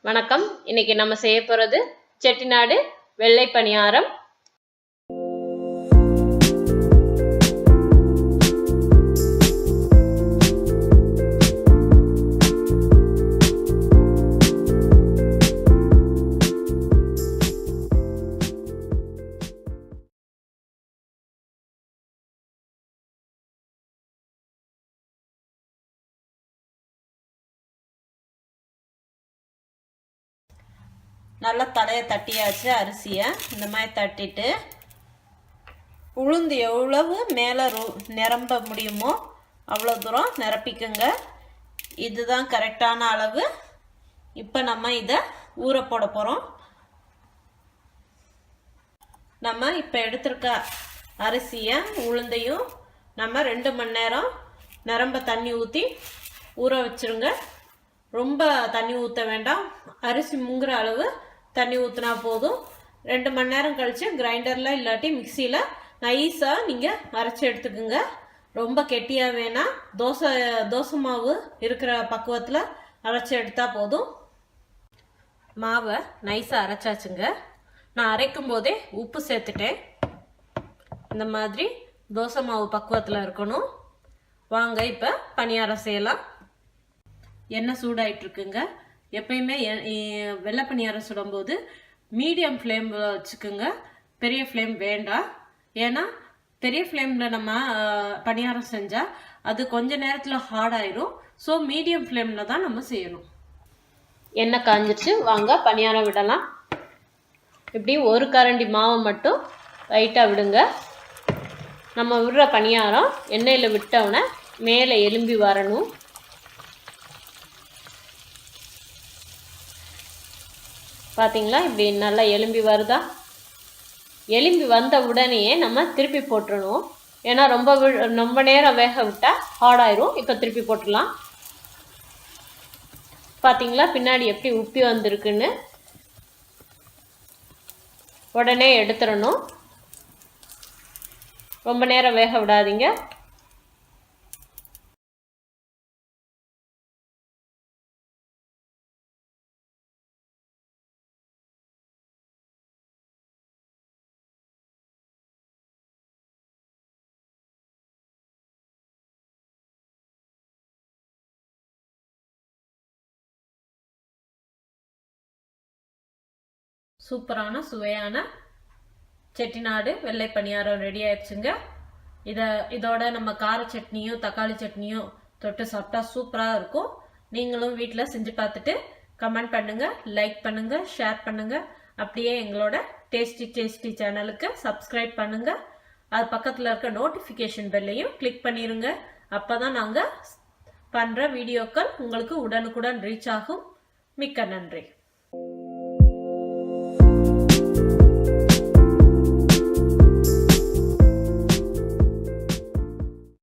வணக்கம். இன்னைக்கு நம்ம செய்ய போறது செட்டிநாடு வெள்ளை பணியாரம். நல்லா தலையை தட்டியாச்சு. அரிசியை இந்த மாதிரி தட்டிட்டு உளுந்து எவ்வளவு மேலே நிரம்ப முடியுமோ அவ்வளோ தூரம் நிரப்பிக்குங்க. இதுதான் கரெக்டான அளவு. இப்போ நம்ம இதை ஊற போட போகிறோம். நம்ம இப்போ எடுத்துருக்க அரிசியை உளுந்தையும் நம்ம 2 மணி நேரம் நிரம்ப தண்ணி ஊற்றி ஊற வச்சுருங்க. ரொம்ப தண்ணி ஊற்ற வேண்டாம். அரிசி முங்குற அளவு தண்ணி ஊற்றினா போதும். 2 மணி நேரம் கழித்து கிரைண்டரில் இல்லாட்டி மிக்சியில் நைஸாக நீங்கள் அரைச்சி எடுத்துக்குங்க. ரொம்ப கெட்டியாக வேணாம். தோசை மாவு இருக்கிற பக்குவத்தில் அரைச்சி எடுத்தால் போதும். மாவை நைஸாக அரைச்சாச்சுங்க. நான் அரைக்கும் போதே உப்பு சேர்த்துட்டேன். இந்த மாதிரி தோசை மாவு பக்குவத்தில் இருக்கணும். வாங்க இப்போ பணியாரம் செய்யலாம். எண்ணெய் சூடாயிட்ருக்குங்க. எப்பயுமே வெள்ளை பணியாரம் சுடும்போது மீடியம் ஃப்ளேமில் வச்சுக்கோங்க. பெரிய ஃப்ளேம் வேண்டாம். ஏன்னா பெரிய ஃப்ளேமில் நம்ம பணியாரம் செஞ்சால் அது கொஞ்ச நேரத்தில் ஹார்டாயிரும். ஸோ மீடியம் ஃப்ளேமில் தான் நம்ம செய்யணும். எண்ணெய் காஞ்சிச்சு. வாங்க பணியாரம் விடலாம். இப்படி ஒரு கரண்டி மாவை மட்டும் லைட்டாக விடுங்க. நம்ம விடுற பணியாரம் எண்ணெயில் விட்டவுடனே மேலே எலும்பி வரணும். பார்த்தீங்களா, இப்படி நல்லா எலும்பி வருதா? எலும்பி வந்த உடனே நம்ம திருப்பி போட்டுடணும். ஏன்னா ரொம்ப நேரம் வேக விட்டால் ஹார்டாயிரும். இப்போ திருப்பி போட்டுடலாம். பார்த்தீங்களா பின்னாடி எப்படி உப்பி வந்திருக்குன்னு. உடனே எடுத்துடணும். ரொம்ப நேரம் வேக விடாதீங்க. சூப்பரான சுவையான செட்டிநாடு வெள்ளை பணியாரம் ரெடி ஆயிடுச்சுங்க. இதோட நம்ம கார சட்னியும் தக்காளி சட்னியும் தொட்டு சாப்பிட்டா சூப்பராக இருக்கும். நீங்களும் வீட்டில் செஞ்சு பார்த்துட்டு கமெண்ட் பண்ணுங்க, லைக் பண்ணுங்க, ஷேர் பண்ணுங்க. அப்படியே எங்களோட டேஸ்டி சேனலுக்கு சப்ஸ்கிரைப் பண்ணுங்க. அது பக்கத்தில் இருக்க நோட்டிஃபிகேஷன் பெல்லையும் கிளிக் பண்ணிடுங்க. அப்போ தான் நாங்கள் பண்ணுற வீடியோக்கள் உங்களுக்கு உடனுக்குடன் ரீச் ஆகும். மிக்க நன்றி.